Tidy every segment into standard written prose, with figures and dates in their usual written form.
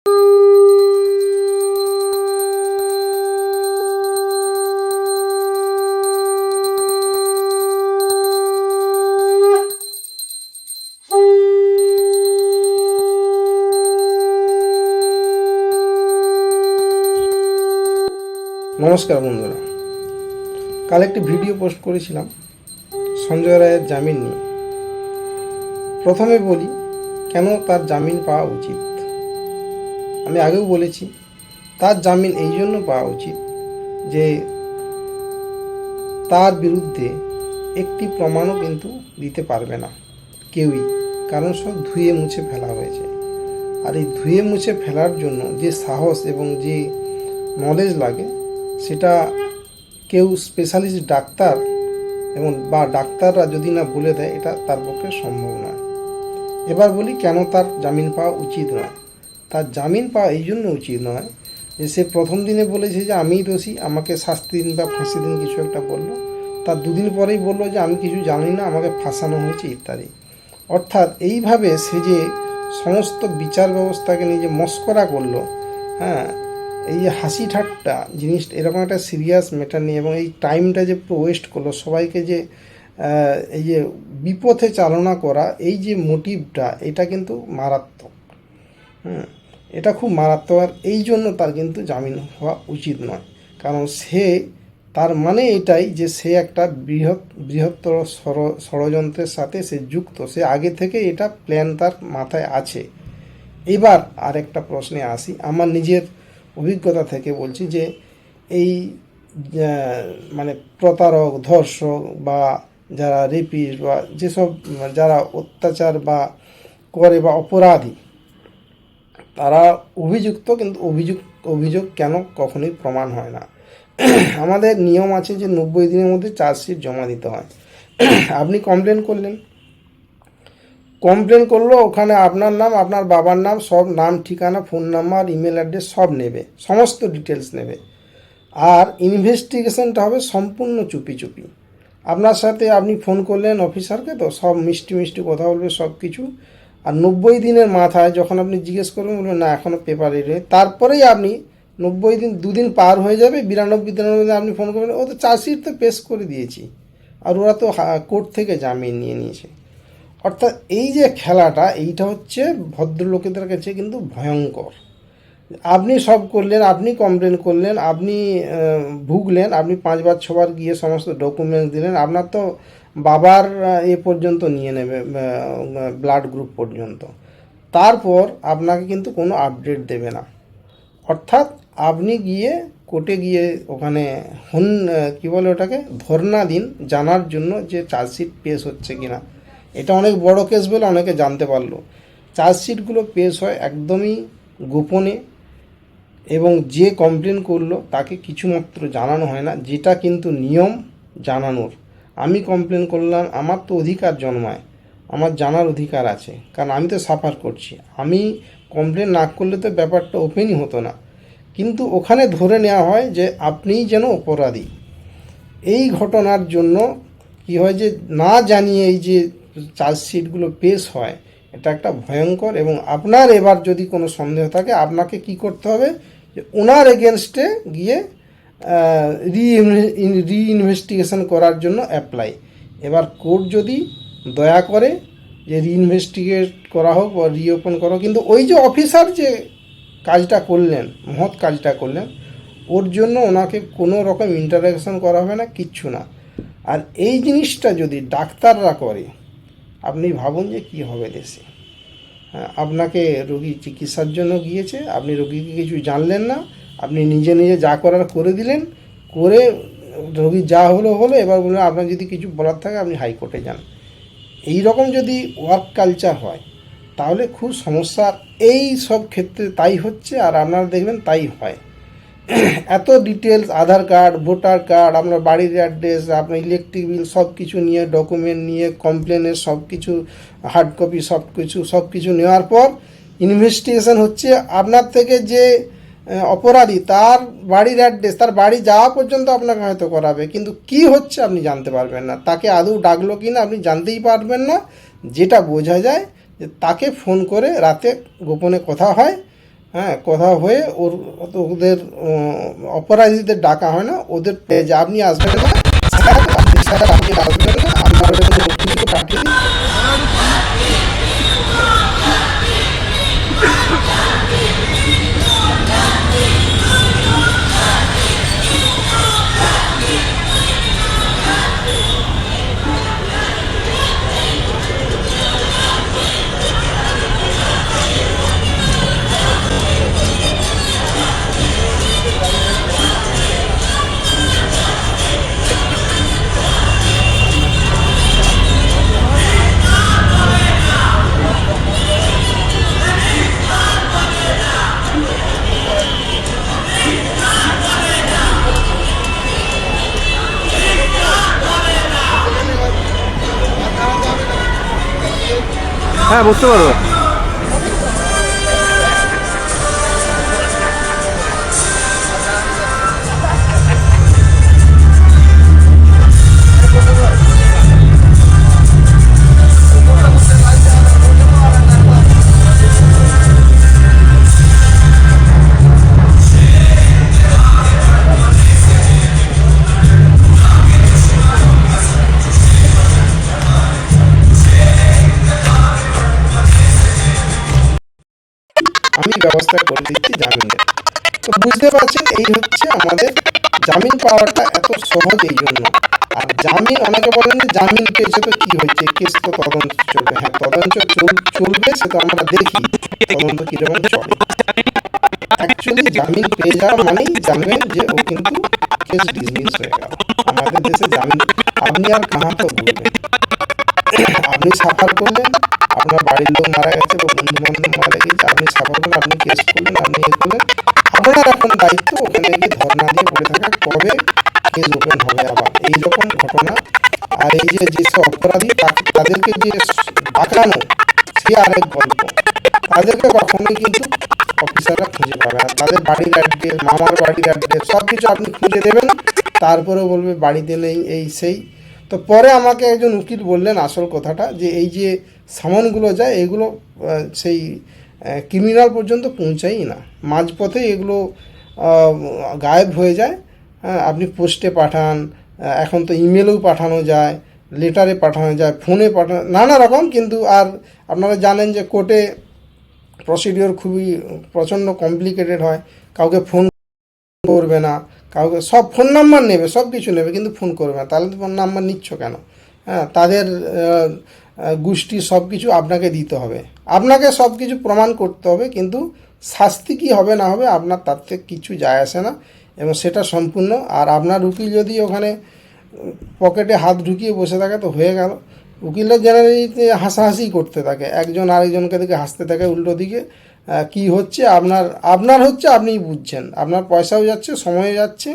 নমস্কার বন্ধুরা, কাল একটি ভিডিও পোস্ট করেছিলাম সঞ্জয় রায়ের জামিন নিয়ে। প্রথমে বলি কেন তার জামিন পাওয়া উচিত। আমি আগেও বলেছি তার জামিন এই জন্য পাওয়া উচিত যে তার বিরুদ্ধে একটি প্রমাণও কিন্তু দিতে পারবে না কেউই, কারণ সব ধুয়ে মুছে ফেলা হয়েছে। আর এই ধুয়ে মুছে ফেলার জন্য যে সাহস এবং যে নলেজ লাগে সেটা কেউ স্পেশালিস্ট ডাক্তার এবং বা ডাক্তাররা যদি না বলে দেয় এটা তার পক্ষে সম্ভব নয়। এবার বলি কেন তার জামিন পাওয়া উচিত নয়। তার জামিন পাওয়া এই জন্য উচিত নয় যে সে প্রথম দিনে বলেছে যে আমিই দোষী, আমাকে শাস্তি দিন বা ফাঁসি দিন, কিছু একটা বললো। তার দুদিন পরেই বললো যে আমি কিছু জানি না, আমাকে ফাঁসানো হয়েছে ইত্যাদি। অর্থাৎ এইভাবে সে যে সমস্ত বিচার ব্যবস্থাকে নিয়ে যে মস্করা করলো, হ্যাঁ, এই যে হাসি ঠাট্টা জিনিসটা, এরকম একটা সিরিয়াস ম্যাটার নিয়ে, এবং এই টাইমটা যে পুরো ওয়েস্ট করলো, সবাইকে যে এই যে বিপথে চালনা করা, এই যে মোটিভটা, এটা কিন্তু মারাত্মক। এটা খুব মারাত্মক। আর এই জন্য তার কিন্তু জামিন হওয়া উচিত নয়। কারণ সে, তার মানে এটাই যে সে একটা বৃহত্তর ষড়যন্ত্রের সাথে সে যুক্ত, সে আগে থেকে এটা প্ল্যান তার মাথায় আছে। এবার আরেকটা প্রশ্নে আসি। আমার নিজের অভিজ্ঞতা থেকে বলছি যে এই মানে প্রতারক, ধর্ষক বা যারা রেপিস্ট বা যেসব যারা অত্যাচার বা করে বা অপরাধী, তারা অভিযুক্ত, কিন্তু অভিযোগ কেন কখনোই প্রমাণ হয় না। আমাদের নিয়ম আছে যে 90 দিনের মধ্যে চার্জশিট জমা দিতে হয়। আপনি কমপ্লেন করলো, ওখানে আপনার নাম, আপনার বাবার নাম, সব নাম, ঠিকানা, ফোন নাম্বার, ইমেল অ্যাড্রেস সব নেবে, সমস্ত ডিটেলস নেবে। আর ইনভেস্টিগেশনটা হবে সম্পূর্ণ চুপি চুপি। আপনার সাথে আপনি ফোন করলেন অফিসারকে, তো সব মিষ্টি মিষ্টি কথা বলবে সব কিছু। আর 90 দিনের মাথায় যখন আপনি জিজ্ঞেস করবেন, বলবেন না এখনও পেপার রেডি হয়, তারপরেই আপনি 90 দিন, 2 দিন পার হয়ে যাবে, 92 দিন আপনি ফোন করবেন, ও তো চার্জশিট তো পেশ করে দিয়েছি, আর ওরা তো কোর্ট থেকে জামিন নিয়ে নিয়েছে। অর্থাৎ এই যে খেলাটা, এইটা হচ্ছে ভদ্রলোকেদের কাছে কিন্তু ভয়ঙ্কর। আপনি সব করলেন, আপনি কমপ্লেন করলেন, আপনি ভুগলেন, আপনি 5বার 6বার গিয়ে সমস্ত ডকুমেন্টস দিলেন, আপনার তো বাবার এ পর্যন্ত নিয়ে নেবে, ব্লাড গ্রুপ পর্যন্ত। তারপর আপনাকে কিন্তু কোনো আপডেট দেবে না। অর্থাৎ আপনি গিয়ে কোর্টে গিয়ে ওখানে কী বলে ওটাকে, ধর্ণা দিন, জানার জন্য যে চার্জশিট পেশ হচ্ছে কিনা। এটা অনেক বড় কেস বলে অনেকে জানতে পারলো। চার্জশিটগুলো পেশ হয় একদমই গোপনে, এবং যে কমপ্লেন করলো তাকে কিছুমাত্র জানানো হয় না, যেটা কিন্তু নিয়ম জানানোর। আমি কমপ্লেন করলাম, আমার তো অধিকার জন্মায়, আমার জানার অধিকার আছে, কারণ আমি তো সাফার করছি। আমি কমপ্লেন না করলে তো ব্যাপারটা ওপেনই হতো না। কিন্তু ওখানে ধরে নেওয়া হয় যে আপনিই যেন অপরাধী। এই ঘটনার জন্য কি হয় যে না জানিয়ে এই যে চার্জশিটগুলো পেশ হয়, এটা একটা ভয়ঙ্কর। এবং আপনার এবার যদি কোনো সন্দেহ থাকে, আপনাকে কি করতে হবে, যে ওনার এগেনস্টে গিয়ে রিইনভেস্টিগেশন করার জন্য অ্যাপ্লাই। এবার কোর্ট যদি দয়া করে যে রিইনভেস্টিগেট করা হোক বা রিওপেন করা হোক, কিন্তু ওই যে অফিসার যে কাজটা করলেন, মহৎ কাজটা করলেন, ওর জন্য ওনাকে কোনো রকম ইন্টারাকশন করা হবে না, কিচ্ছু না। আর এই জিনিসটা যদি ডাক্তাররা করে, আপনি ভাবুন যে কী হবে দেশে। হ্যাঁ, আপনাকে রোগী চিকিৎসার জন্য গিয়েছে, আপনি রোগীকে কিছু জানলেন না, আপনি নিজে নিজে যা করার করে দিলেন, করে রোগী যা হলো, এবার বললেন আপনার যদি কিছু বলার থাকে আপনি হাইকোর্টে যান। এই রকম যদি ওয়ার্ক কালচার হয় তাহলে খুব সমস্যা। এই সব ক্ষেত্রে তাই হচ্ছে, আর আপনারা দেখবেন তাই হয়। এত ডিটেলস, আধার কার্ড, ভোটার কার্ড, আপনার বাড়ির অ্যাড্রেস, আপনার ইলেকট্রিক বিল, সব কিছু নিয়ে, ডকুমেন্ট নিয়ে, কমপ্লেনের সব কিছু হার্ড কপি, সব কিছু নেওয়ার পর ইনভেস্টিগেশন হচ্ছে। আপনার থেকে যে অপরাধী, তার বাড়ির অ্যাড্রেস, তার বাড়ি যাওয়া পর্যন্ত আপনাকে হয়তো করাবে, কিন্তু কি হচ্ছে আপনি জানতে পারবেন না, তাকে আদৌ ডাকলো কি না আপনি জানতেই পারবেন না। যেটা বোঝা যায় যে তাকে ফোন করে রাতে গোপনে কথা হয়, হ্যাঁ, কথা হয়ে ওদের অপরাধীদের ডাকা হয় না, ওদের যে আপনি আসবেন না স্যার, আপনি আসবেন না, আপনার উকিলকে পাঠিয়ে দিন। হ্যাঁ, বুঝতে পারবো। আমি ব্যবস্থা করে দিচ্ছি জামিনের। তো বুঝতে পারছেন, এই হচ্ছে আমাদের জামিন পাওয়াটা এত সহজ এই জন্য। আর জামিন, অনেকে বলেন যে জামিন পেয়েছে তো কি হয়েছে, কেস তো তদন্ত চলবে। হ্যাঁ, তদন্ত চলবে, সে তো আমরা দেখি তদন্ত কিরকম চলে। অ্যাকচুয়ালি জামিন পেয়ে যাওয়া মানেই জানবেন যে ও কিন্তু কেস ডিসমিস হয়ে গেল। আমাদের দেশে জামিন আপনি আর কাহা তো বলবেন, আপনি সাফার করলেন, আপনার বাড়ির লোক মারা গেছে বা বন্ধু বান্ধব মারা গেছে, আপনি সাফার করলেন, আপনি কেস করলেন, আপনি করলেন, আপনার এখন দায়িত্ব ওখানে গিয়ে ধর্ণা দিয়ে পড়ে থাকা, কবে কেস ওপেন হবে আবার এইরকম ঘটনা। আর এই যে যেসব অপরাধী তাদেরকে যে বাঁচানো, সে আরেক গল্প। তাদেরকে কখনোই কিন্তু অফিসাররা খুঁজে পাবে না। তাদের বাড়ির অ্যাড্রেস, মামার বাড়ির অ্যাড্রেস সব কিছু আপনি খুঁজে দেবেন, তারপরে বলবে বাড়িতে নেই, এই সেই। তো পরে আমাকে একজন উকিল বললেন আসল কথাটা, যে এই যে সামানগুলো যায় এগুলো সেই ক্রিমিনাল পর্যন্ত পৌঁছাই না, মাঝপথে এগুলো গায়েব হয়ে যায়। হ্যাঁ, আপনি পোস্টে পাঠান, এখন তো ইমেলেও পাঠানো যায়, লেটারে পাঠানো যায়, ফোনে পাঠানো, নানা রকম। কিন্তু আর আপনারা জানেন যে কোর্টে প্রসিডিওর খুবই প্রচণ্ড কমপ্লিকেটেড হয়। কাউকে ফোন করবে না, কাউকে সব ফোন নাম্বার নেবে, সব কিছু নেবে, কিন্তু ফোন করবে না। তাহলে ফোন নাম্বার নিচ্ছ কেন? হ্যাঁ, তাদের গোষ্ঠী সব কিছু আপনাকে দিতে হবে, আপনাকে সব কিছু প্রমাণ করতে হবে, কিন্তু শাস্তি কী হবে না হবে আপনার তার থেকে কিছু যায় আসে না, এবং সেটা সম্পূর্ণ। আর আপনার উকিল যদি ওখানে পকেটে হাত ঢুকিয়ে বসে থাকে তো হয়ে গেল। উকিলরা জেনারেলিতে হাসাহাসি করতে থাকে, একজন আরেকজনকে দিকে হাসতে থাকে উল্টো দিকে। কি হচ্ছে আপনার হচ্ছে, আপনিই বুঝছেন, আপনার পয়সাও যাচ্ছে, সময়ও যাচ্ছে।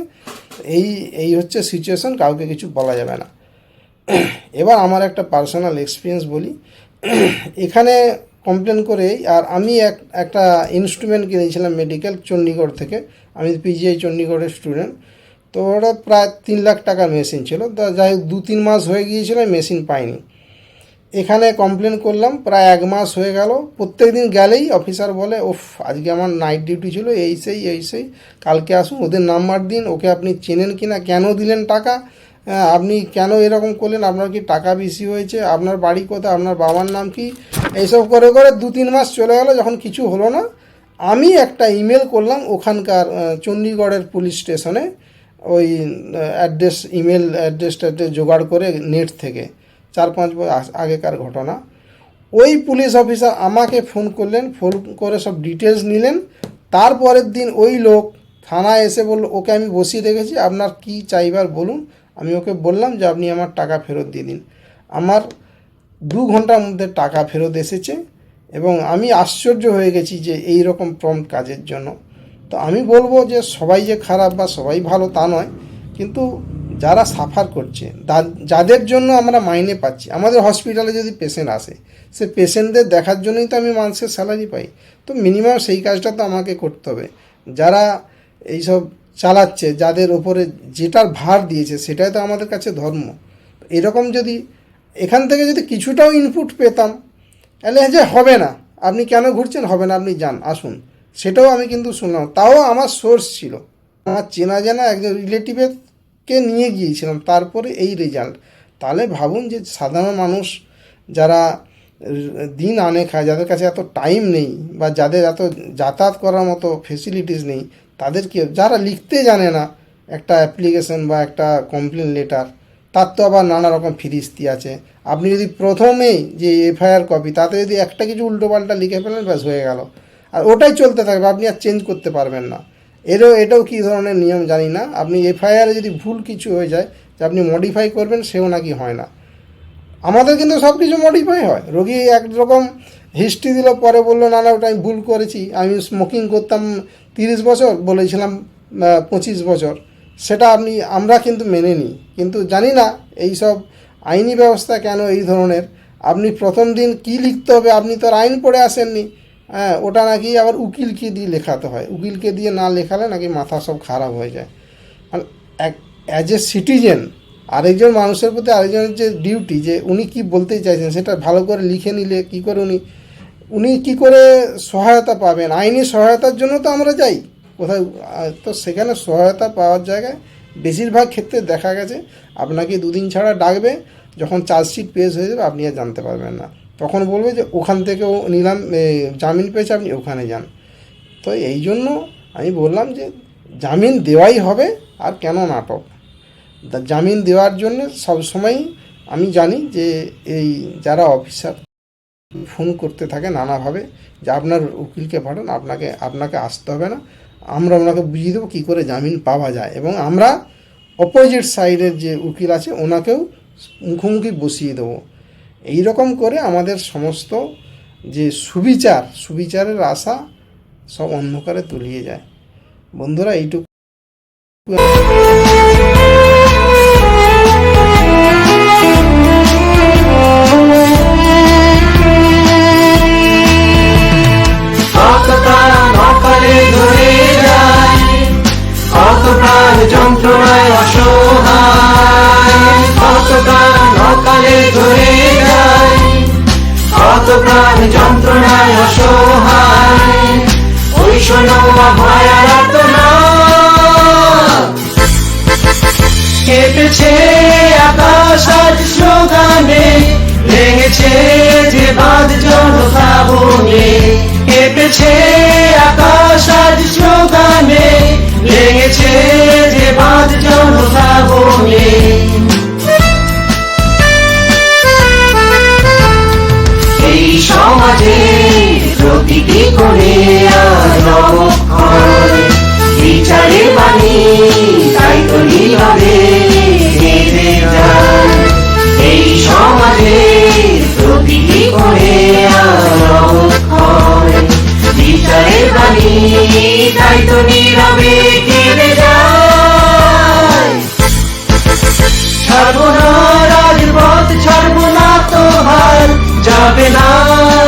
এই এই হচ্ছে সিচুয়েশন, কাউকে কিছু বলা যাবে না। এবার আমার একটা পার্সোনাল এক্সপিরিয়েন্স বলি। এখানে কমপ্লেন করে, আর আমি একটা ইনস্ট্রুমেন্ট কিনেছিলাম মেডিকেল চণ্ডীগড় থেকে, আমি পিজিআই চণ্ডীগড়ের স্টুডেন্ট। তো ওটা প্রায় 3 লাখ টাকার মেশিন ছিল। তো যাই হোক 2-3 মাস হয়ে গিয়েছিল, মেশিন পাইনি। এখানে কমপ্লেন করলাম, প্রায় 1 মাস হয়ে গেল। প্রত্যেক দিন গেলেই অফিসার বলে, ওফ আজকে আমার নাইট ডিউটি ছিল, এই সেই, কালকে আসুন, ওদের নাম্বার দিন, ওকে আপনি চেনেন কি না, কেন দিলেন টাকা, আপনি কেন এরকম করলেন, আপনার কি টাকা বেশি হয়েছে, আপনার বাড়ি কোথায়, আপনার বাবার নাম কি, এইসব করে 2-3 মাস চলে গেল। যখন কিছু হলো না, আমি একটা ইমেল করলাম ওখানকার চণ্ডীগড়ের পুলিশ স্টেশনে, ওই ইমেল অ্যাড্রেসটা জোগাড় করে নেট থেকে, 4-5 বছর আগেকার ঘটনা। ওই পুলিশ অফিসার আমাকে ফোন করলেন, ফোন করে সব ডিটেলস নিলেন। তারপরের দিন ওই লোক থানায় এসে বলল, ওকে আমি বসিয়ে রেখেছি, আপনার কি চাইবার বলুন। আমি ওকে বললাম যে আপনি আমার টাকা ফেরত দিয়ে দিন। আমার 2 ঘন্টার মধ্যে টাকা ফেরত এসেছে, এবং আমি আশ্চর্য হয়ে গেছি যে এই রকম প্রম্পট কাজের জন্য। তো আমি বলবো যে সবাই যে খারাপ বা সবাই ভালো তা নয়, কিন্তু যারা সাফার করছে, যাদের জন্য আমরা মাইনে পাচ্ছি, আমাদের হসপিটালে যদি পেশেন্ট আসে, সে পেশেন্টদের দেখার জন্যই তো আমি মাসের স্যালারি পাই। তো মিনিমাম সেই কাজটা তো আমাকে করতে হবে। যারা এইসব চালাচ্ছে, যাদের ওপরে যেটার ভার দিয়েছে, সেটাই তো আমাদের কাছে ধর্ম। এরকম যদি এখান থেকে যদি কিছুটাও ইনপুট পেতাম, তাহলে যে হবে না, আপনি কেন ঘুরছেন, হবে না, আপনি যান, আসুন, সেটাও আমি কিন্তু শুনলাম, তাও আমার সোর্স ছিল, আমার চেনা জানা একজন রিলেটিভকে নিয়ে গিয়েছিলাম, তারপরে এই রেজাল্ট। তাহলে ভাবুন যে সাধারণ মানুষ যারা দিন আনে খায়, যাদের কাছে এত টাইম নেই বা যাদের এত যাতায়াত করার মতো ফেসিলিটিস নেই, তাদেরকে, যারা লিখতে জানে না একটা অ্যাপ্লিকেশন বা একটা কমপ্লেন লেটার, তার তো আবার নানা রকম ফিরিস্তি আছে। আপনি যদি প্রথমেই যে এফআইআর কপি, তাতে যদি একটা কিছু উল্টোপাল্টা লিখে ফেলেন, ব্যাস হয়ে গেল, আর ওটাই চলতে থাকবে, আপনি আর চেঞ্জ করতে পারবেন না। এটাও কী ধরনের নিয়ম জানি না, আপনি এফআইআরে যদি ভুল কিছু হয়ে যায়, যে আপনি মডিফাই করবেন, সেও নাকি হয় না। আমাদের কিন্তু সব কিছু মডিফাই হয়। রোগী একরকম হিস্ট্রি দিল, পরে বললো না না ওটা আমি ভুল করেছি, আমি স্মোকিং করতাম 30 বছর, বলেছিলাম 25 বছর, সেটা আমরা কিন্তু মেনে নিই। কিন্তু জানি না এই সব আইনি ব্যবস্থা কেন এই ধরনের। আপনি প্রথম দিন কি লিখতে হবে, আপনি তো আর আইন পড়ে আসেননি, হ্যাঁ, ওটা নাকি আবার উকিলকে দিয়ে লেখাতে হয়, উকিলকে দিয়ে না লেখালে নাকি মাথা সব খারাপ হয়ে যায়। মানে অ্যাজ এ সিটিজেন আরেকজন মানুষের প্রতি আরেকজনের যে ডিউটি, যে উনি কি বলতে চাইছেন সেটা ভালো করে লিখে নিলে কী করে উনি কী করে সহায়তা পাবেন। আইনি সহায়তার জন্য তো আমরা যাই কোথায়, তো সেখানে সহায়তা পাওয়ার জায়গায় বেশিরভাগ ক্ষেত্রে দেখা গেছে আপনাকে 2 দিন ছাড়া ডাকবে, যখন চার্জশিট পেশ হয়ে যাবে আপনি আর জানতে পারবেন না, তখন বলবে যে ওখান থেকেও নিলাম, জামিন পেয়েছে, আপনি ওখানে যান। তো এই জন্য আমি বললাম যে জামিন দেওয়াই হবে, আর কেন নাটক। জামিন দেওয়ার জন্য সবসময়ই আমি জানি যে এই যারা অফিসার ফোন করতে থাকে নানাভাবে, যে আপনার উকিলকে পাঠান, আপনাকে আসতে হবে না, আমরা ওনাকে বুঝিয়ে দেবো কী করে জামিন পাওয়া যায়, এবং আমরা অপোজিট সাইডের যে উকিল আছে ওনাকেও মুখোমুখি বসিয়ে দেবো। এই রকম করে আমাদের সমস্ত যে সুবিচারের আশা সব অন্ধকারে তলিয়ে যায়। বন্ধুরা, এইটুকু যন্ত্রণায় অসহায়, কত প্রাণ অকালে ধরে যায়, কত প্রাণ যন্ত্রণায় অসহায়, ওই শোনো ভয়ার আর্তনাদ। কেঁপেছে আকাশ আজ স্লোগানে, ভেঙেছে যে বাঁধ জনতা বনে, কেঁপেছে আকাশ আজ স্লোগানে, ভেঙেছে যে বাঁধ জনতা বনে। এই সমাজে প্রতিটি কোণে আজ অবক্ষয়, বিচারের বাণী তাই তো নীরবে গেঁথে যায়। এই সমাজে প্রতিটি কোণে আজ অবক্ষয়, বিচারের বাণী তাই তো নীরবে কেঁদে যায়। ছাড়বো না রাজপথ, ছাড়বো না তো হাল, যাবে না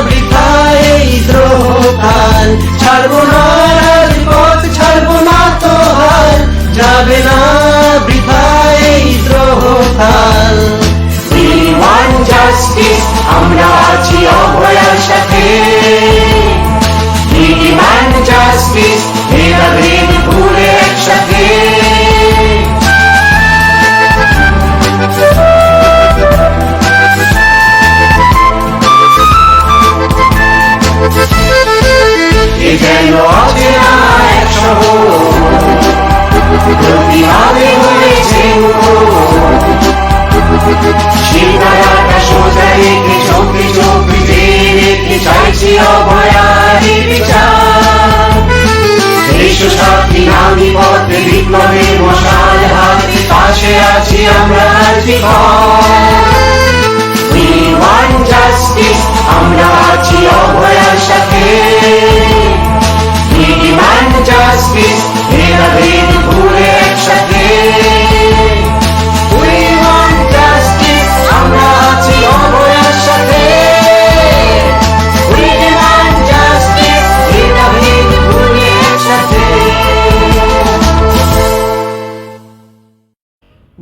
বৃথা এই দ্রোহকাল। ছাড়বো না রাজপথ, ছাড়বো না তো হাল, যাবে না বৃথা এই দ্রোহকাল। We want justice, আমরা আছি অভয়ার সাথে। We demand justice, ভেদাভেদ ভুলে একসাথে। এ যেন অচেনা এক শহর, প্রতিভাবে হয়েছে সীতারাটা সোজা রেখে চোখে চোখ রেখে চাইছি অভয়ারি বিচার। বিশ্বশক্তি নামী পথে বিপ্লবের মশাল হাতে, পাশে আছি আমরা We want justice, আমরা আছি অভয়ার সাথে। We demand justice, ভেদাভেদ ভুলে একসাথে। We want justice, আমরা আছি অভয়ার সাথে। We demand justice, ভেদাভেদ ভুলে একসাথে।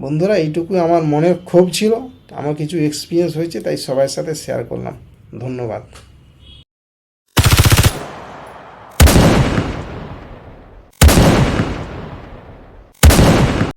বন্ধুরা, এইটুকু আমার মনের ক্ষোভ ছিল, আমার কিছু এক্সপিরিয়েন্স হয়েছে, তাই সবার সাথে শেয়ার করলাম। ধন্যবাদ।